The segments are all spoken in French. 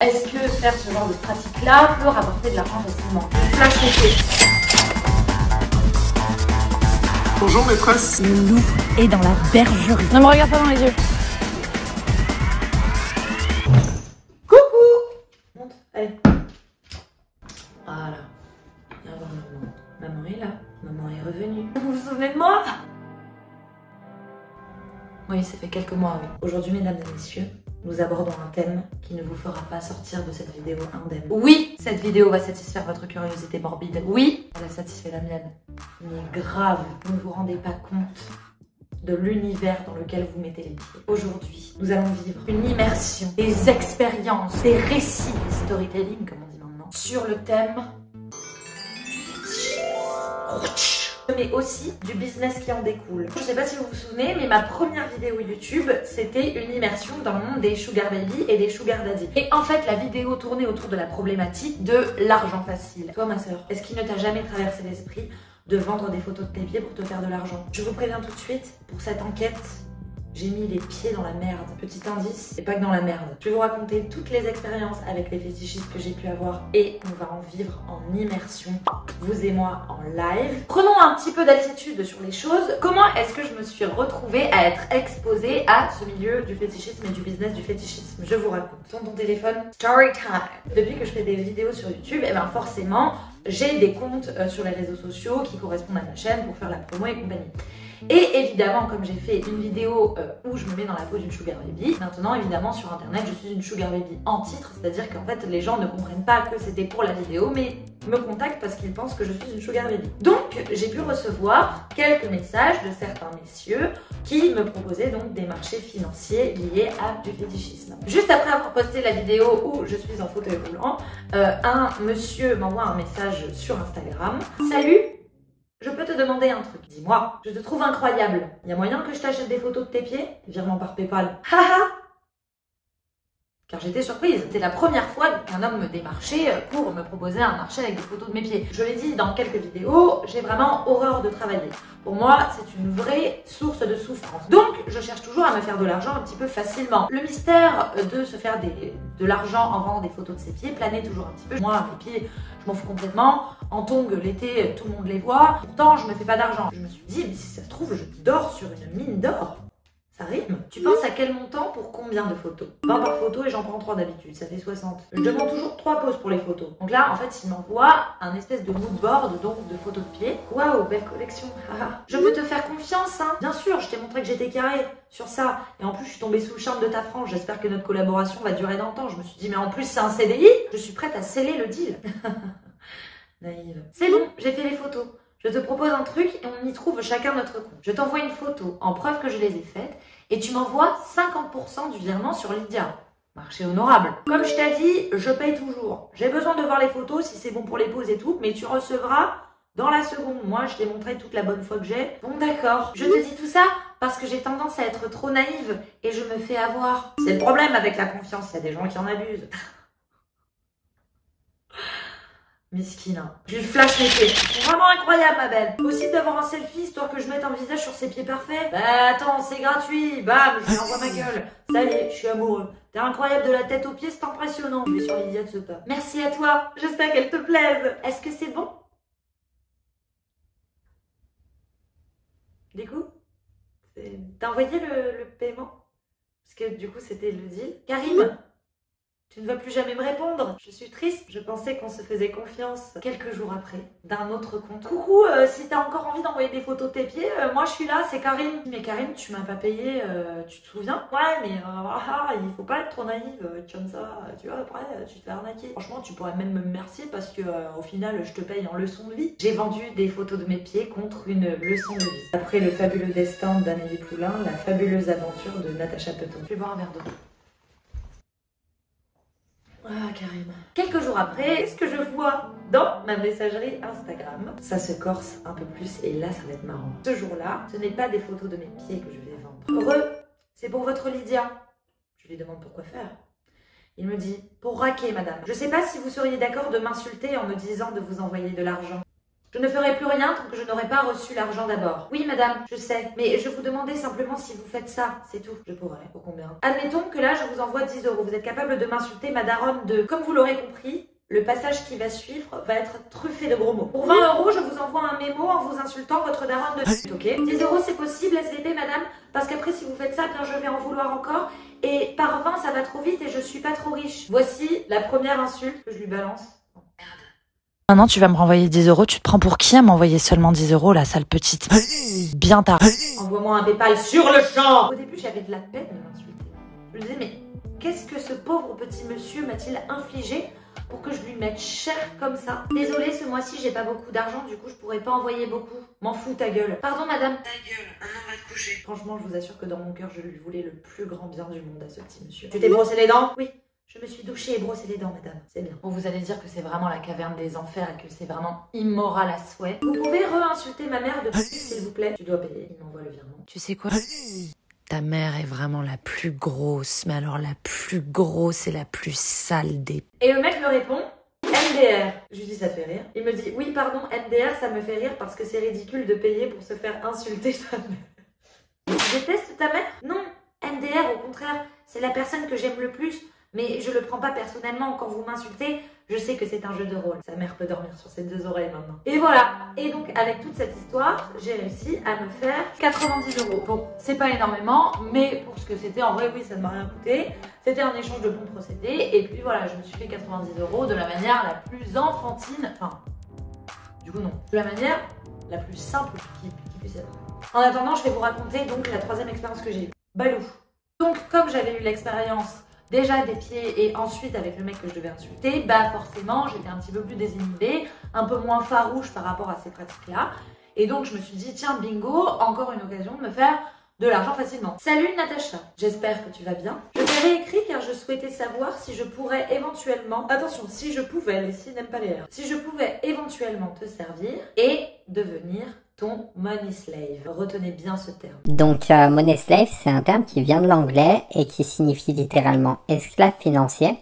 Est-ce que faire ce genre de pratique-là peut rapporter de l'argent facilement? Flash métier. Bonjour maîtresse. Le loup est dans la bergerie. Ne me regarde pas dans les yeux. Coucou. Monte, allez. Voilà. Viens voir maman. Maman est là. Maman est revenue. Vous vous souvenez de moi? Oui, ça fait quelques mois, oui. Aujourd'hui, mesdames et messieurs, nous abordons un thème qui ne vous fera pas sortir de cette vidéo indemne. Oui, cette vidéo va satisfaire votre curiosité morbide. Oui, elle a satisfait la mienne. Mais grave, vous ne vous rendez pas compte de l'univers dans lequel vous mettez les pieds. Aujourd'hui, nous allons vivre une immersion, des expériences, des récits, des storytelling, comme on dit maintenant, sur le thème mais aussi du business qui en découle. Je sais pas si vous vous souvenez, mais ma première vidéo YouTube, c'était une immersion dans le monde des sugar baby et des sugar daddy. Et en fait, la vidéo tournait autour de la problématique de l'argent facile. Toi, ma sœur, est-ce qu'il ne t'a jamais traversé l'esprit de vendre des photos de tes pieds pour te faire de l'argent? Je vous préviens tout de suite, pour cette enquête, j'ai mis les pieds dans la merde. Petit indice, et pas que dans la merde. Je vais vous raconter toutes les expériences avec les fétichistes que j'ai pu avoir et on va en vivre en immersion, vous et moi en live. Prenons un petit peu d'altitude sur les choses. Comment est-ce que je me suis retrouvée à être exposée à ce milieu du fétichisme et du business du fétichisme? Je vous raconte. Tourne ton téléphone. Story time. Depuis que je fais des vidéos sur YouTube, et ben forcément, j'ai des comptes sur les réseaux sociaux qui correspondent à ma chaîne pour faire la promo et compagnie. Et évidemment, comme j'ai fait une vidéo où je me mets dans la peau d'une sugar baby, maintenant évidemment sur internet je suis une sugar baby en titre, c'est-à-dire qu'en fait les gens ne comprennent pas que c'était pour la vidéo mais me contactent parce qu'ils pensent que je suis une sugar baby. Donc j'ai pu recevoir quelques messages de certains messieurs qui me proposaient donc des marchés financiers liés à du fétichisme. Juste après avoir posté la vidéo où je suis en fauteuil roulant, un monsieur m'envoie un message sur Instagram. Salut! Je peux te demander un truc. Dis-moi, je te trouve incroyable. Il y a moyen que je t'achète des photos de tes pieds? Virement par PayPal. Haha. Car j'étais surprise. C'était la première fois qu'un homme me démarchait pour me proposer un marché avec des photos de mes pieds. Je l'ai dit dans quelques vidéos, j'ai vraiment horreur de travailler. Pour moi, c'est une vraie source de souffrance. Donc, je cherche toujours à me faire de l'argent un petit peu facilement. Le mystère de se faire de l'argent en vendant des photos de ses pieds planait toujours un petit peu. Moi, mes pieds, je m'en fous complètement. En tongs, l'été, tout le monde les voit. Pourtant, je me fais pas d'argent. Je me suis dit, mais si ça se trouve, je dors sur une mine d'or. Ça rime. Tu penses à quel montant pour combien de photos? 20 par photo et j'en prends 3 d'habitude, ça fait 60. Je demande toujours 3 poses pour les photos. Donc là, en fait, il m'envoie un espèce de mood board, donc de photos de pieds. Waouh, belle collection. Je peux te faire confiance, hein. Bien sûr, je t'ai montré que j'étais carré sur ça. Et en plus, je suis tombée sous le charme de ta frange. J'espère que notre collaboration va durer dans le temps. Je me suis dit, mais en plus, c'est un CDI. Je suis prête à sceller le deal. Naïve. C'est bon, j'ai fait les photos. Je te propose un truc et on y trouve chacun notre compte. Je t'envoie une photo en preuve que je les ai faites et tu m'envoies 50% du virement sur Lydia. Marché honorable. Comme je t'ai dit, je paye toujours. J'ai besoin de voir les photos si c'est bon pour les poses et tout, mais tu recevras dans la seconde. Moi, je t'ai montré toute la bonne foi que j'ai. Bon, d'accord. Je te dis tout ça parce que j'ai tendance à être trop naïve et je me fais avoir. C'est le problème avec la confiance, il y a des gens qui en abusent. Mesquine. Du flash métier. C'est vraiment incroyable, ma belle. Possible d'avoir un selfie histoire que je mette un visage sur ses pieds parfaits? Bah attends, c'est gratuit. Bam, je lui envoie ma gueule. Ça y est, je suis amoureux. T'es incroyable de la tête aux pieds, c'est impressionnant. Je vais sur Lydia de ce pas. Merci à toi. J'espère qu'elle te plaise. Est-ce que c'est bon? Du coup, t'as envoyé le paiement? Parce que du coup, c'était le deal. Karim? Tu ne vas plus jamais me répondre. Je suis triste. Je pensais qu'on se faisait confiance. Quelques jours après, d'un autre compte. Coucou, si t'as encore envie d'envoyer des photos de tes pieds, moi je suis là, c'est Karine. Mais Karine, tu m'as pas payé, tu te souviens? Ouais, mais il faut pas être trop naïve comme ça. Tu vois, après, tu te fais arnaquer. Franchement, tu pourrais même me remercier parce que au final, je te paye en leçon de vie. J'ai vendu des photos de mes pieds contre une leçon de vie. Après le fabuleux destin d'Amélie Poulain, la fabuleuse aventure de Natacha Peton. Je vais boire un verre d'eau. Ah, Karim. Quelques jours après, qu'est-ce que je vois dans ma messagerie Instagram? Ça se corse un peu plus et là, ça va être marrant. Ce jour-là, ce n'est pas des photos de mes pieds que je vais vendre. Heureux, c'est pour votre Lydia. Je lui demande pourquoi faire. Il me dit, pour raquer, madame. Je sais pas si vous seriez d'accord de m'insulter en me disant de vous envoyer de l'argent. Je ne ferai plus rien tant que je n'aurai pas reçu l'argent d'abord. Oui, madame, je sais, mais je vous demandais simplement si vous faites ça, c'est tout. Je pourrais, au combien? Admettons que là, je vous envoie 10 €. Vous êtes capable de m'insulter, ma daronne de... Comme vous l'aurez compris, le passage qui va suivre va être truffé de gros mots. Pour 20 €, je vous envoie un mémo en vous insultant votre daronne de... Ok, 10 € c'est possible, SDP, madame? Parce qu'après, si vous faites ça, bien je vais en vouloir encore. Et par 20, ça va trop vite et je suis pas trop riche. Voici la première insulte que je lui balance. Maintenant, tu vas me renvoyer 10 €. Tu te prends pour qui à m'envoyer seulement 10 €, la sale petite? Bien tard. Envoie-moi un PayPal sur le champ. Au début, j'avais de la peine de m'insulter. Je me disais, mais qu'est-ce que ce pauvre petit monsieur m'a-t-il infligé pour que je lui mette cher comme ça? Désolée, ce mois-ci, j'ai pas beaucoup d'argent, du coup, je pourrais pas envoyer beaucoup. M'en fous, ta gueule. Pardon, madame. Ta gueule, maintenant va te coucher. Franchement, je vous assure que dans mon cœur, je lui voulais le plus grand bien du monde à ce petit monsieur. Tu t'es brossé les dents? Oui. Je me suis douchée et brossé les dents, madame. C'est bien. Bon, vous allez dire que c'est vraiment la caverne des enfers et que c'est vraiment immoral à souhait. Vous pouvez re-insulter ma mère de plus, s'il vous plaît? Tu dois payer. Il m'envoie le virement. Tu sais quoi? Ta mère est vraiment la plus grosse, mais alors la plus grosse et la plus sale des... Et le mec me répond, MDR. Je lui dis, ça te fait rire? Il me dit, oui, pardon, MDR, ça me fait rire parce que c'est ridicule de payer pour se faire insulter sa mère. Tu détestes ta mère? Non. MDR, au contraire, c'est la personne que j'aime le plus. Mais je le prends pas personnellement. Quand vous m'insultez, je sais que c'est un jeu de rôle. Sa mère peut dormir sur ses 2 oreilles maintenant. Et voilà. Et donc, avec toute cette histoire, j'ai réussi à me faire 90 €. Bon, c'est pas énormément, mais pour ce que c'était, en vrai, oui, ça ne m'a rien coûté. C'était un échange de bons procédés. Et puis voilà, je me suis fait 90 € de la manière la plus enfantine. Enfin, du coup, non. De la manière la plus simple qui puisse être. En attendant, je vais vous raconter donc la troisième expérience que j'ai eue. Balou. Donc, comme j'avais eu l'expérience déjà des pieds et ensuite avec le mec que je devais insulter, bah forcément j'étais un petit peu plus désinhibée, un peu moins farouche par rapport à ces pratiques-là. Et donc je me suis dit, tiens bingo, encore une occasion de me faire de l'argent facilement. Salut Natacha, j'espère que tu vas bien. Je t'ai réécrit car je souhaitais savoir si je pourrais éventuellement, attention, si je pouvais, les si n'aiment pas les R, si je pouvais éventuellement te servir et devenir ton money slave. Retenez bien ce terme. Donc, money slave, c'est un terme qui vient de l'anglais et qui signifie littéralement esclave financier.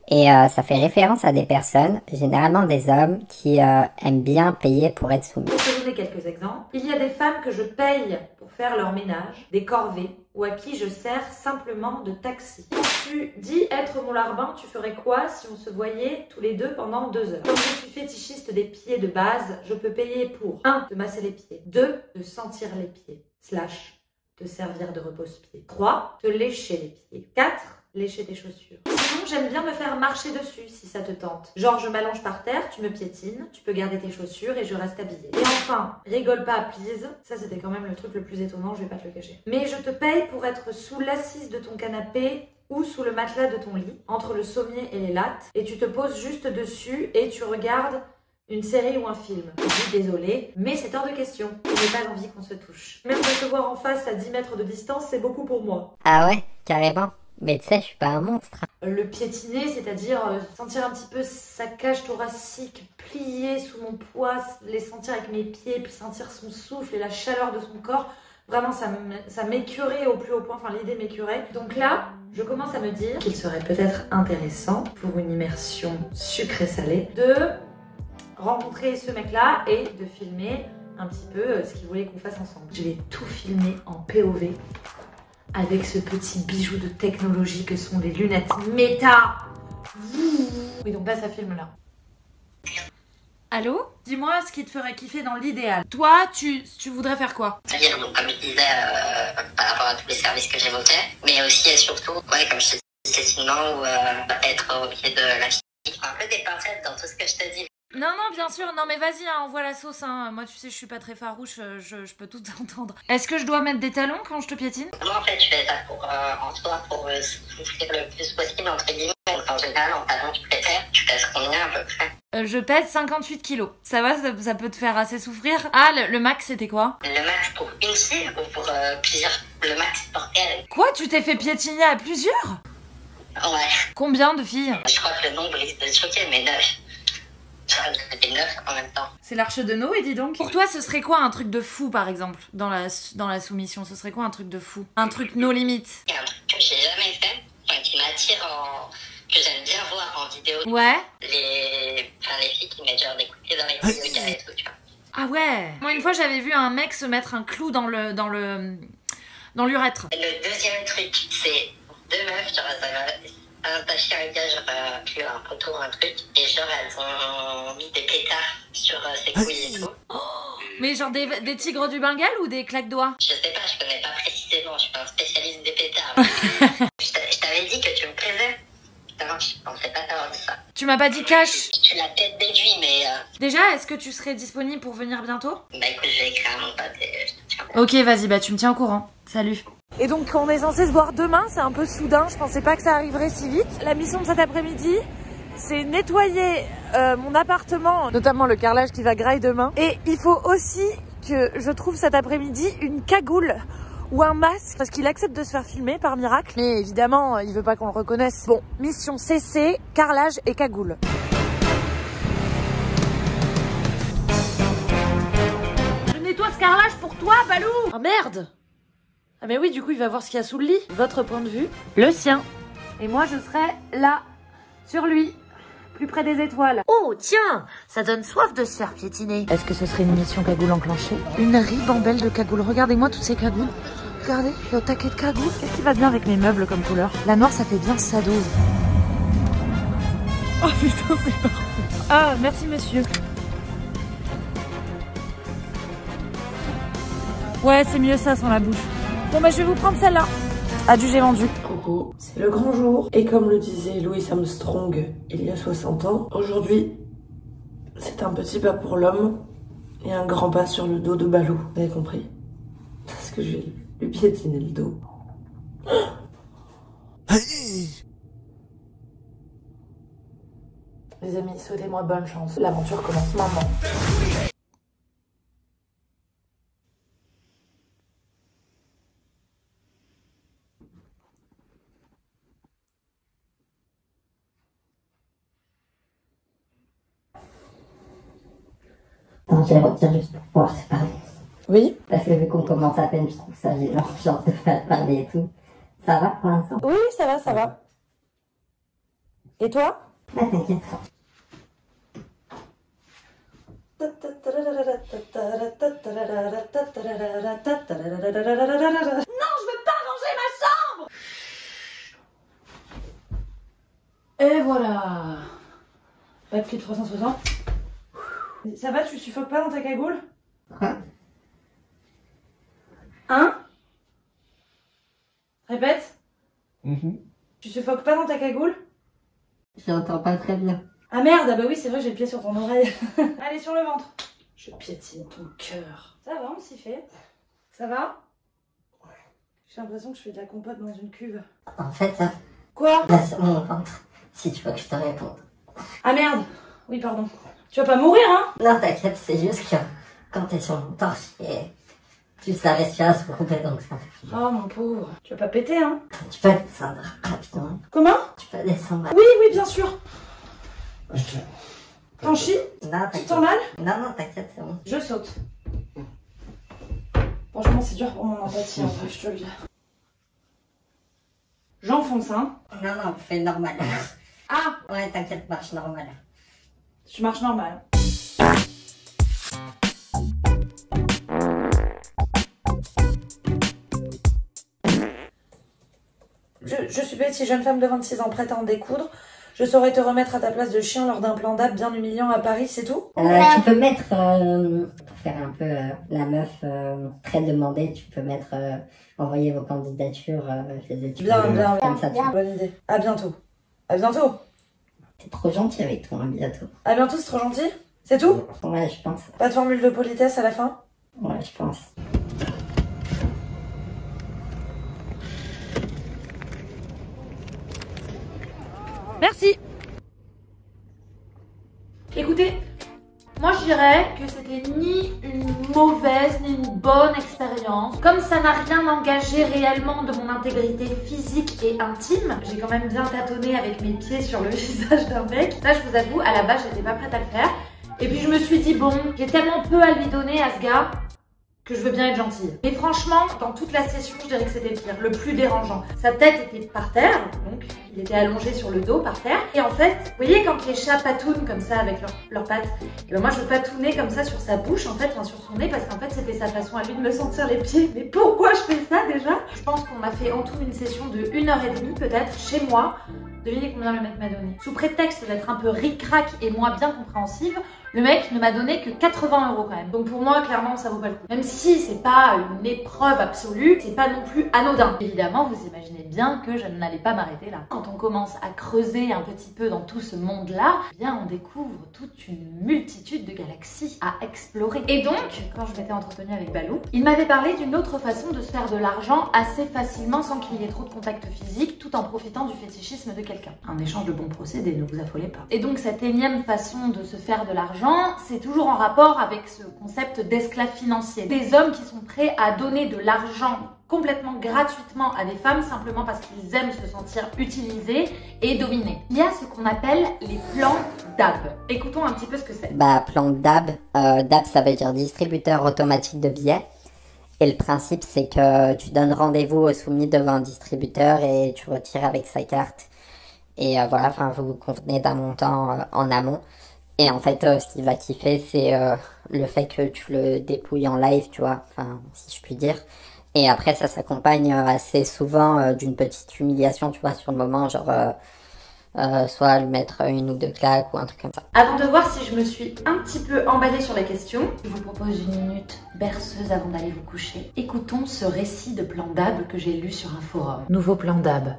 Et ça fait référence à des personnes, généralement des hommes, qui aiment bien payer pour être soumis. Pour te donner quelques exemples, il y a des femmes que je paye pour faire leur ménage, des corvées, ou à qui je sers simplement de taxi. Quand tu dis être mon larbin, tu ferais quoi si on se voyait tous les deux pendant 2 heures? Comme je suis fétichiste des pieds de base, je peux payer pour 1. Te masser les pieds, 2. Te sentir les pieds, / te servir de repose-pied, 3. Te lécher les pieds, 4. Lécher tes chaussures. Sinon, j'aime bien me faire marcher dessus si ça te tente. Genre, je m'allonge par terre, tu me piétines, tu peux garder tes chaussures et je reste habillée. Et enfin, rigole pas, please. Ça, c'était quand même le truc le plus étonnant, je vais pas te le cacher. Mais je te paye pour être sous l'assise de ton canapé ou sous le matelas de ton lit, entre le sommier et les lattes, et tu te poses juste dessus et tu regardes une série ou un film. Je dis désolée, mais c'est hors de question. Je n'ai pas envie qu'on se touche. Même de se voir en face à 10 mètres de distance, c'est beaucoup pour moi. Ah ouais, carrément. Mais tu sais, je suis pas un monstre. Le piétiner, c'est-à-dire sentir un petit peu sa cage thoracique pliée sous mon poids, les sentir avec mes pieds, puis sentir son souffle et la chaleur de son corps. Vraiment, ça m'écœurait au plus haut point, enfin l'idée m'écœurait. Donc là, je commence à me dire qu'il serait peut-être intéressant pour une immersion sucrée-salée de rencontrer ce mec-là et de filmer un petit peu ce qu'il voulait qu'on fasse ensemble. Je vais tout filmer en POV. Avec ce petit bijou de technologie que sont les lunettes méta. Oui, donc là, ça filme là. Allô? Dis-moi ce qui te ferait kiffer dans l'idéal. Toi, tu voudrais faire quoi? C'est-à-dire, donc, comme je disais, par rapport à tous les services que j'évoquais, mais aussi et surtout, ouais, comme je te dis, facilement, ou être au pied de la fille. Un peu des pincettes dans tout ce que je te dis. Non, non, bien sûr. Non, mais vas-y, hein, envoie la sauce. Hein. Moi, tu sais, je suis pas très farouche. Je peux tout entendre. Est-ce que je dois mettre des talons quand je te piétine? Moi, en fait, je fais ça pour, en soi, pour souffrir le plus possible, entre guillemets. Donc, en général, en talons, tu préfères. Tu pèses combien, à peu près? Je pèse 58 kilos. Ça va, ça peut te faire assez souffrir? Ah, le max, c'était quoi? Le max pour une fille ou pour plusieurs? Le max pour elle. Quoi? Tu t'es fait piétiner à plusieurs? Ouais. Combien de filles? Je crois que le nombre risque de te choquer, mais 9. C'était 9 en même temps. C'est l'arche de Noé, dis donc. Pour toi, ce serait quoi un truc de fou, par exemple, dans la soumission? Ce serait quoi un truc de fou? Un truc no limite? Il y a un truc que j'ai jamais fait, enfin, qui m'attire que j'aime bien voir en vidéo. Ouais. Les filles qui mettent genre des coups de pied dans les yoga et tout, tu vois. Ah ouais. Moi une fois j'avais vu un mec se mettre un clou dans l'urètre. Le deuxième truc, c'est deux meufs, genre, attaché un gars, genre, puis un poteau, un truc, et genre, elles ont mis des pétards sur ses couilles et tout. Mais genre des tigres du Bengale ou des claques-doigts? Je sais pas, je connais pas précisément, je suis pas un spécialiste des pétards. Je t'avais dit que tu me plaisais. Putain, je pensais pas t'avoir dit ça. Tu m'as pas dit cash? Tu l'as peut-être déduit, mais... Déjà, est-ce que tu serais disponible pour venir bientôt? Bah écoute, je vais écrire à mon pote et je te tiens. Ok, vas-y, bah tu me tiens au courant. Salut. Et donc on est censé se voir demain, c'est un peu soudain, je pensais pas que ça arriverait si vite. La mission de cet après-midi, c'est nettoyer mon appartement, notamment le carrelage qui va grailler demain. Et il faut aussi que je trouve cet après-midi une cagoule ou un masque, parce qu'il accepte de se faire filmer par miracle. Mais évidemment, il veut pas qu'on le reconnaisse. Bon, mission CC, carrelage et cagoule. Je nettoie ce carrelage pour toi, Balou. Oh merde. Ah mais oui, du coup, il va voir ce qu'il y a sous le lit. Votre point de vue, le sien. Et moi, je serai là, sur lui, plus près des étoiles. Oh, tiens, ça donne soif de se faire piétiner. Est-ce que ce serait une mission cagoule enclenchée? Une ribambelle de cagoules. Regardez-moi toutes ces cagoules. Regardez, je suis au taquet de cagoules. Qu'est-ce qui va bien avec mes meubles comme couleur? La noire, ça fait bien sado. Oh putain, c'est parfait. Ah, merci monsieur. Ouais, c'est mieux ça sans la bouche. Bon bah je vais vous prendre celle-là. Adieu, j'ai vendu. Coucou, c'est le grand jour. Et comme le disait Louis Armstrong il y a 60 ans, aujourd'hui, c'est un petit pas pour l'homme et un grand pas sur le dos de Balou. Vous avez compris? Parce que je vais lui piétiner le dos. Les amis, souhaitez-moi bonne chance. L'aventure commence maintenant. Attends, je les retire juste pour pouvoir se parler. Oui? Parce que vu qu'on commence à peine, je trouve ça gênant, genre de pas parler et tout. Ça va pour l'instant? Oui, ça va, ça va. Et toi? Ah, t'inquiète. Et voilà. Backflip 360. Ça va, tu suffoques pas dans ta cagoule? Hein? Répète. Tu suffoques pas dans ta cagoule? Je l'entends pas très bien. Ah merde, ah bah oui, c'est vrai, j'ai le pied sur ton oreille. Allez, sur le ventre. Je piétine ton cœur. Ça va, on s'y fait. Ça va? Ouais. J'ai l'impression que je fais de la compote dans une cuve. En fait, Quoi? là sur mon ventre, si tu veux que je te réponde. Ah merde. Oui, pardon. Tu vas pas mourir, hein? Non, t'inquiète, c'est juste que quand t'es sur mon torse, j'ai juste la respiration coupée, donc ça fait... Oh mon pauvre. Tu vas pas péter, hein? Tu peux descendre rapidement. Comment? Tu peux descendre. Oui, oui, bien sûr. T'en chies? Non, Tu t'inquiète. t'en mal? Non, non, t'inquiète, c'est bon. Je saute. Franchement, c'est dur pour mon empathie, en vrai, je te le dis. J'enfonce, hein? Non, non, fais normal. Ah! Ouais, t'inquiète, marche normal. Je marche normal. Je suis Betty, jeune femme de 26 ans prête à en découdre. Je saurais te remettre à ta place de chien lors d'un plan d'app bien humiliant à Paris, c'est tout? Tu peux mettre, pour faire un peu la meuf très demandée, tu peux mettre envoyer vos candidatures, je les étudie. Bien, Comme ça, tu... bonne idée. À bientôt. À bientôt. T'es trop gentil avec toi, à bientôt. À bientôt, c'est trop gentil? C'est tout? Ouais, je pense. Pas de formule de politesse à la fin? Ouais, je pense. Merci. Écoutez, moi je dirais que c'était ni une mauvaise ni une bonne expérience. Comme ça n'a rien engagé réellement de mon intégrité physique et intime, j'ai quand même bien tâtonné avec mes pieds sur le visage d'un mec. Ça, je vous avoue, à la base j'étais pas prête à le faire. Et puis je me suis dit bon, j'ai tellement peu à lui donner à ce gars que je veux bien être gentille. Mais franchement, dans toute la session, je dirais que c'était le pire, le plus dérangeant. Sa tête était par terre, donc il était allongé sur le dos par terre. Et en fait, vous voyez quand les chats patounent comme ça avec leurs pattes, et ben moi je patounais comme ça sur sa bouche en fait, enfin sur son nez, parce qu'en fait c'était sa façon à lui de me sentir les pieds. Mais pourquoi je fais ça déjà? Je pense qu'on a fait en tout une session de 1h30 peut-être chez moi. Devinez combien le mec m'a donné. Sous prétexte d'être un peu ric-rac et moi bien compréhensive, le mec ne m'a donné que 80 € quand même. Donc pour moi, clairement, ça vaut pas le coup. Même si c'est pas une épreuve absolue, c'est pas non plus anodin. Évidemment, vous imaginez bien que je n'allais pas m'arrêter là. Quand on commence à creuser un petit peu dans tout ce monde-là, eh bien on découvre toute une multitude de galaxies à explorer. Et donc, quand je m'étais entretenue avec Balou, il m'avait parlé d'une autre façon de se faire de l'argent assez facilement sans qu'il y ait trop de contact physique, tout en profitant du fétichisme de quelqu'un. Un échange de bons procédés, ne vous affolez pas. Et donc cette énième façon de se faire de l'argent, c'est toujours en rapport avec ce concept d'esclave financier. Des hommes qui sont prêts à donner de l'argent complètement gratuitement à des femmes simplement parce qu'ils aiment se sentir utilisés et dominés. Il y a ce qu'on appelle les plans DAB. Écoutons un petit peu ce que c'est. Bah, plan DAB. DAB, ça veut dire distributeur automatique de billets. Et le principe, c'est que tu donnes rendez-vous au soumis devant un distributeur et tu retires avec sa carte. Et voilà, enfin, vous convenez d'un montant en amont. Et en fait, ce qu'il va kiffer, c'est le fait que tu le dépouilles en live, tu vois, enfin, si je puis dire. Et après, ça s'accompagne assez souvent d'une petite humiliation, tu vois, sur le moment, genre, soit lui mettre une ou deux claques ou un truc comme ça. Avant de voir si je me suis un petit peu emballée sur la question, je vous propose une minute berceuse avant d'aller vous coucher. Écoutons ce récit de plan DAB que j'ai lu sur un forum. Nouveau plan DAB,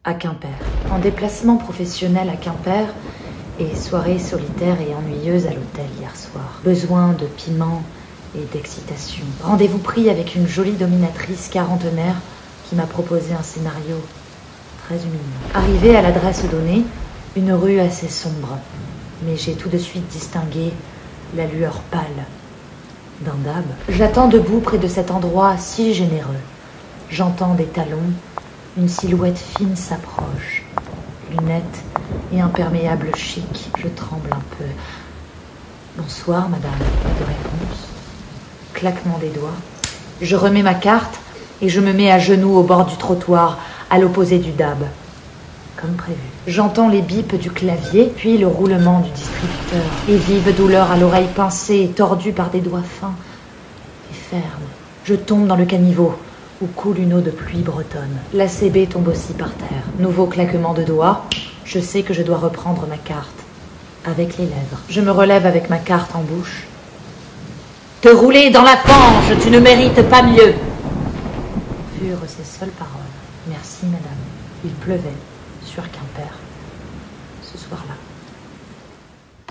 à Quimper. En déplacement professionnel à Quimper, et soirée solitaire et ennuyeuse à l'hôtel hier soir. Besoin de piment et d'excitation. Rendez-vous pris avec une jolie dominatrice quarantenaire qui m'a proposé un scénario très humiliant. Arrivé à l'adresse donnée, une rue assez sombre, mais j'ai tout de suite distingué la lueur pâle d'un DAB. J'attends debout près de cet endroit si généreux. J'entends des talons, une silhouette fine s'approche. Lunettes et imperméable chic, je tremble un peu. Bonsoir, madame. Pas de réponse. Claquement des doigts. Je remets ma carte et je me mets à genoux au bord du trottoir, à l'opposé du DAB. Comme prévu. J'entends les bips du clavier, puis le roulement du distributeur. Et vive douleur à l'oreille pincée et tordue par des doigts fins et fermes. Je tombe dans le caniveau, où coule une eau de pluie bretonne. La CB tombe aussi par terre. Nouveau claquement de doigts. Je sais que je dois reprendre ma carte. Avec les lèvres. Je me relève avec ma carte en bouche. Te rouler dans la fange, tu ne mérites pas mieux. Furent ces seules paroles. Merci, madame. Il pleuvait sur Quimper ce soir-là.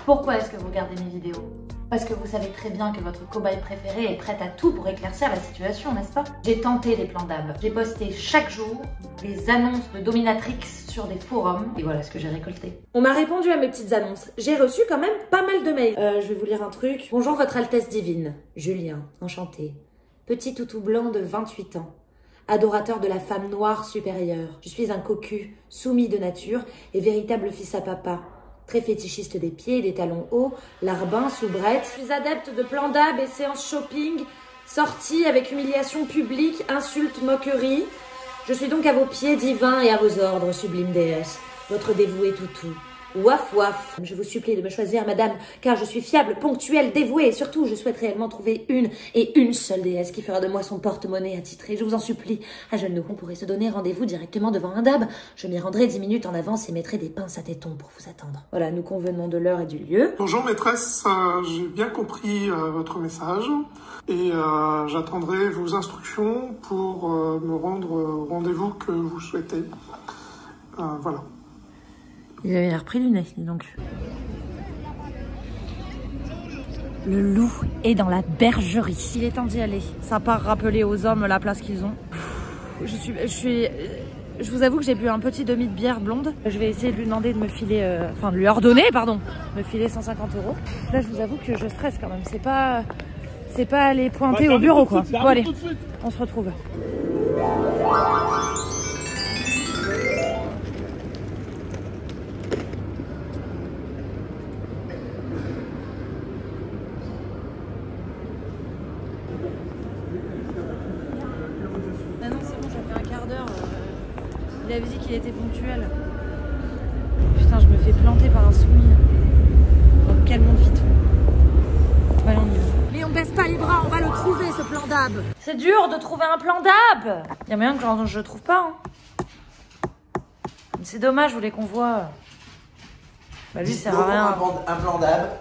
Pourquoi est-ce que vous regardez mes vidéos? Parce que vous savez très bien que votre cobaye préférée est prête à tout pour éclaircir la situation, n'est-ce pas? J'ai tenté les plans DAB. J'ai posté chaque jour des annonces de dominatrix sur des forums. Et voilà ce que j'ai récolté. On m'a répondu à mes petites annonces. J'ai reçu quand même pas mal de mails. Je vais vous lire un truc. Bonjour votre Altesse divine. Julien, enchanté. Petit toutou blanc de 28 ans. Adorateur de la femme noire supérieure. Je suis un cocu, soumis de nature et véritable fils à papa. Très fétichiste des pieds, des talons hauts, larbin, soubrette. Je suis adepte de plans DAB et séances shopping, sorties avec humiliation publique, insultes, moqueries. Je suis donc à vos pieds divins et à vos ordres, sublime déesse, votre dévouée toutou. Waf waf. Je vous supplie de me choisir, madame, car je suis fiable, ponctuelle, dévouée, et surtout, je souhaite réellement trouver une seule déesse qui fera de moi son porte-monnaie attitré. Je vous en supplie, à genoux. On pourrait se donner rendez-vous directement devant un DAB. Je m'y rendrai 10 minutes en avance et mettrai des pinces à tétons pour vous attendre. Voilà, nous convenons de l'heure et du lieu. Bonjour maîtresse, j'ai bien compris votre message et j'attendrai vos instructions pour me rendre au rendez-vous que vous souhaitez. Voilà. Il avait l'air pris du nez, dis donc. Le loup est dans la bergerie. Il est temps d'y aller. Ça part rappeler aux hommes la place qu'ils ont. Je vous avoue que j'ai bu un petit demi de bière blonde. Je vais essayer de lui demander de me filer, de lui ordonner, pardon, de me filer 150 €. Là, je vous avoue que je stresse quand même. C'est pas aller pointer au bureau, quoi. Bon, allez, on se retrouve. avait dit qu'il était ponctuel. Putain, je me fais planter par un soumis. Dans quel monde vit-on? Allez, on y va. Mais on baisse pas les bras, on va le trouver ce plan d'ab. C'est dur de trouver un plan d'ab. Il y a moyen que je le trouve pas. Hein. C'est dommage, je voulais qu'on voit. Bah lui, ça sert à rien. Un plan d'ab.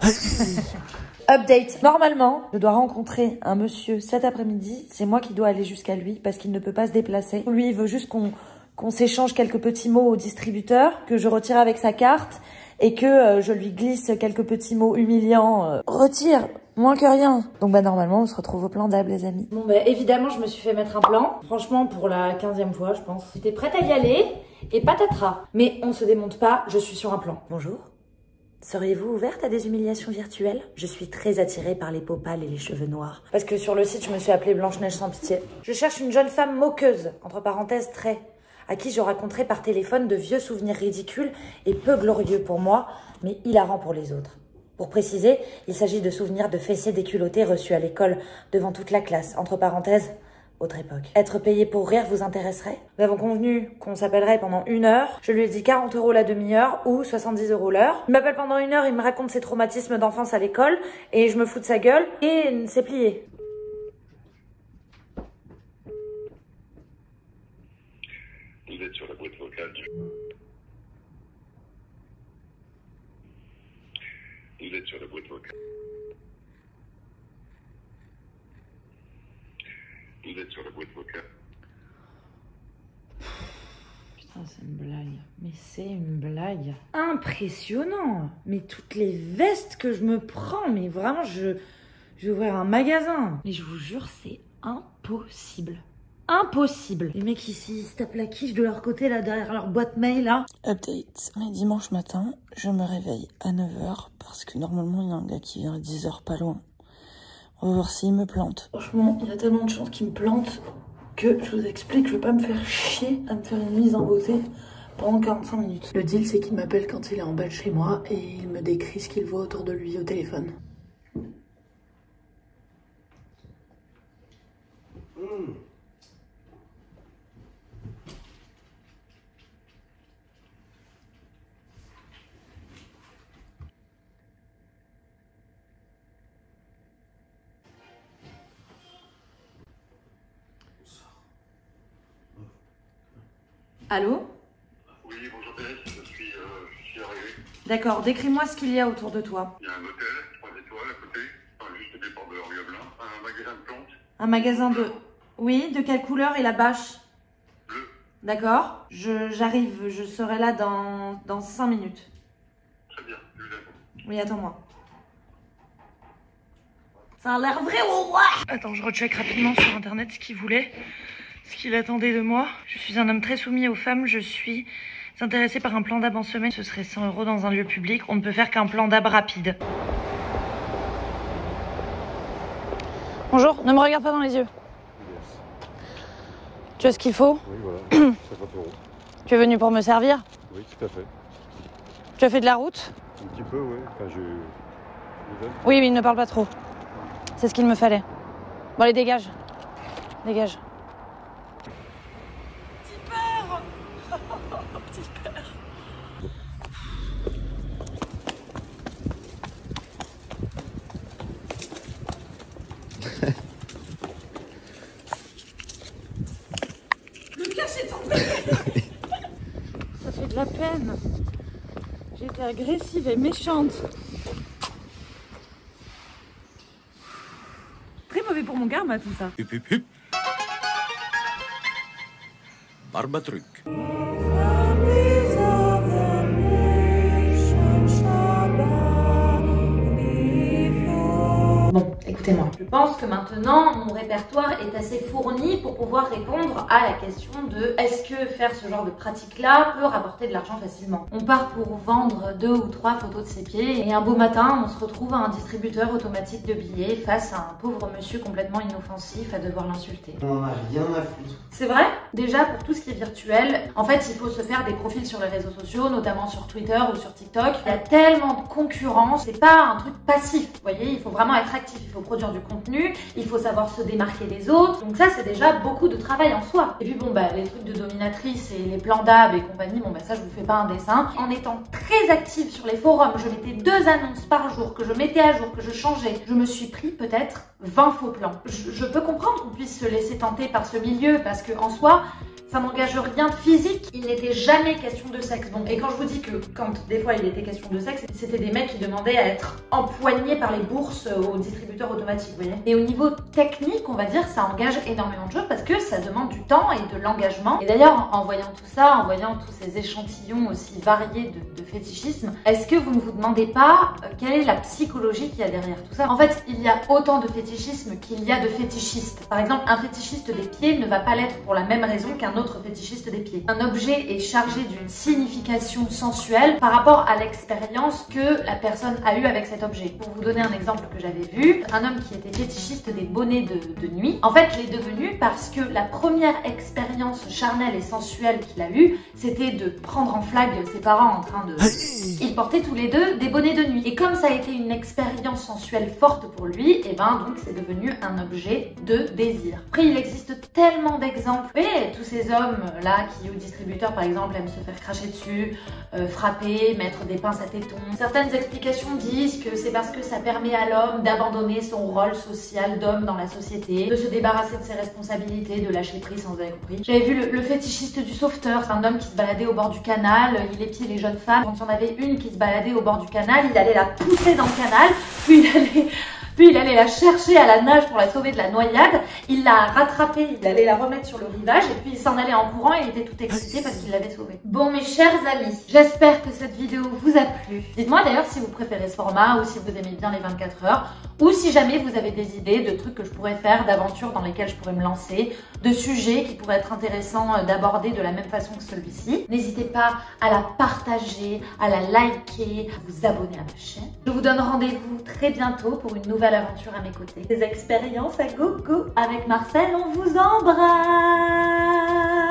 Update. Normalement, je dois rencontrer un monsieur cet après-midi. C'est moi qui dois aller jusqu'à lui parce qu'il ne peut pas se déplacer. Lui, il veut juste qu'on s'échange quelques petits mots au distributeur, que je retire avec sa carte et que je lui glisse quelques petits mots humiliants. Retire, moins que rien. Donc bah normalement, on se retrouve au plan d'ab, les amis. Bon bah évidemment, je me suis fait mettre un plan. Franchement, pour la 15e fois, je pense. J'étais prête à y aller et patatras. Mais on se démonte pas, je suis sur un plan. Bonjour. Seriez-vous ouverte à des humiliations virtuelles? Je suis très attirée par les peaux pâles et les cheveux noirs. Parce que sur le site, je me suis appelée Blanche-Neige sans pitié. Je cherche une jeune femme moqueuse, entre parenthèses très, à qui je raconterai par téléphone de vieux souvenirs ridicules et peu glorieux pour moi, mais hilarants pour les autres. Pour préciser, il s'agit de souvenirs de fessées déculottées reçues à l'école devant toute la classe, entre parenthèses, autre époque. Être payé pour rire vous intéresserait? Nous avons convenu qu'on s'appellerait pendant 1 heure. Je lui ai dit 40 € la demi-heure ou 70 € l'heure. Il m'appelle pendant 1 heure, il me raconte ses traumatismes d'enfance à l'école et je me fous de sa gueule et c'est plié. Vous êtes sur la boîte vocale du... Vous êtes sur la boîte vocale. Vous êtes sur la boîte vocale. Putain, c'est une blague. Mais c'est une blague. Impressionnant. Mais toutes les vestes que je me prends, mais vraiment, je vais ouvrir un magasin. Mais je vous jure, c'est impossible. Impossible. Les mecs ici, ils se tapent la quiche de leur côté, là, derrière leur boîte mail, là. Update. Mais dimanche matin, je me réveille à 9 h parce que normalement, il y a un gars qui vient à 10 h pas loin. On va voir s'il me plante. Franchement, il y a tellement de chances qu'il me plante que je vous explique, je vais pas me faire chier à me faire une mise en beauté pendant 45 minutes. Le deal, c'est qu'il m'appelle quand il est en bas de chez moi et il me décrit ce qu'il voit autour de lui au téléphone. Allô? Oui, bonjour Thérèse, je suis arrivé. D'accord, décris-moi ce qu'il y a autour de toi. Il y a un hôtel, 3 étoiles à côté, enfin, juste au départ de Orgueblin, un magasin de plantes. Un magasin de... Oui, de quelle couleur est la bâche? Bleu. D'accord, j'arrive, je serai là dans 5 minutes. Très bien, je vous attends. Oui, attends-moi. Ça a l'air vrai ou ouais? Attends, je recheck rapidement sur internet ce qu'il voulait. Ce qu'il attendait de moi. Je suis un homme très soumis aux femmes. Je suis intéressée par un plan d'ab en semaine. Ce serait 100 € dans un lieu public. On ne peut faire qu'un plan d'ab rapide. Bonjour, ne me regarde pas dans les yeux. Yes. Tu as ce qu'il faut? Oui, voilà. 50 €. Tu es venu pour me servir? Oui, tout à fait. Tu as fait de la route? Un petit peu, oui. Enfin, Oui, mais il ne parle pas trop. C'est ce qu'il me fallait. Bon, allez, dégage. Dégage. Lucas, c'est tombé. Ça fait de la peine. J'ai été agressive et méchante. Très mauvais pour mon karma tout ça. Hup hup hup. Barbatruc. Bon, écoutez-moi. Je pense que maintenant, mon répertoire est assez fourni pour pouvoir répondre à la question de est-ce que faire ce genre de pratique-là peut rapporter de l'argent facilement? On part pour vendre 2 ou 3 photos de ses pieds et un beau matin, on se retrouve à un distributeur automatique de billets face à un pauvre monsieur complètement inoffensif à devoir l'insulter. On en a rien à foutre. C'est vrai? Déjà, pour tout ce qui est virtuel, en fait, il faut se faire des profils sur les réseaux sociaux, notamment sur Twitter ou sur TikTok. Il y a tellement de concurrence, c'est pas un truc passif, vous voyez? Il faut vraiment être actif, il faut produire produire du contenu, il faut savoir se démarquer des autres. Donc ça, c'est déjà beaucoup de travail en soi. Et puis bon, bah, les trucs de dominatrice et les plans d'ab et compagnie, bon, bah, ça, je vous fais pas un dessin. En étant très active sur les forums, je mettais 2 annonces par jour, que je mettais à jour, que je changeais. Je me suis pris peut-être 20 faux plans. Je peux comprendre qu'on puisse se laisser tenter par ce milieu parce que en soi, ça n'engage rien de physique, il n'était jamais question de sexe. Bon, et quand je vous dis que quand des fois il était question de sexe, c'était des mecs qui demandaient à être empoignés par les bourses aux distributeurs automatiques, vous voyez. Et au niveau technique, on va dire, ça engage énormément de choses parce que ça demande du temps et de l'engagement. Et d'ailleurs, en voyant tout ça, en voyant tous ces échantillons aussi variés de fétichisme, est-ce que vous ne vous demandez pas quelle est la psychologie qu'il y a derrière tout ça? En fait, il y a autant de fétichisme qu'il y a de fétichistes. Par exemple, un fétichiste des pieds ne va pas l'être pour la même raison qu'un autre fétichiste des pieds. Un objet est chargé d'une signification sensuelle par rapport à l'expérience que la personne a eue avec cet objet. Pour vous donner un exemple que j'avais vu, un homme qui était fétichiste des bonnets de nuit, en fait l'est devenu parce que la première expérience charnelle et sensuelle qu'il a eue, c'était de prendre en flag ses parents en train de... Ils portaient tous les deux des bonnets de nuit. Et comme ça a été une expérience sensuelle forte pour lui, et ben donc c'est devenu un objet de désir. Après, il existe tellement d'exemples. Et tous ces hommes là qui, au distributeur par exemple, aiment se faire cracher dessus, frapper, mettre des pinces à tétons. Certaines explications disent que c'est parce que ça permet à l'homme d'abandonner son rôle social d'homme dans la société, de se débarrasser de ses responsabilités, de lâcher prise, sans vous avez compris. J'avais vu le fétichiste du sauveteur, c'est un homme qui se baladait au bord du canal, il épiait les jeunes femmes. Quand il y en avait une qui se baladait au bord du canal, il allait la pousser dans le canal, puis il allait la chercher à la nage pour la sauver de la noyade, il l'a rattrapée, il allait la remettre sur le rivage et puis il s'en allait en courant et il était tout excité parce qu'il l'avait sauvée. Bon mes chers amis, j'espère que cette vidéo vous a plu. Dites-moi d'ailleurs si vous préférez ce format ou si vous aimez bien les 24 heures ou si jamais vous avez des idées de trucs que je pourrais faire, d'aventures dans lesquelles je pourrais me lancer, de sujets qui pourraient être intéressants d'aborder de la même façon que celui-ci. N'hésitez pas à la partager, à la liker, à vous abonner à ma chaîne. Je vous donne rendez-vous très bientôt pour une nouvelle aventure à mes côtés. Des expériences à gogo avec Marcel, on vous embrasse.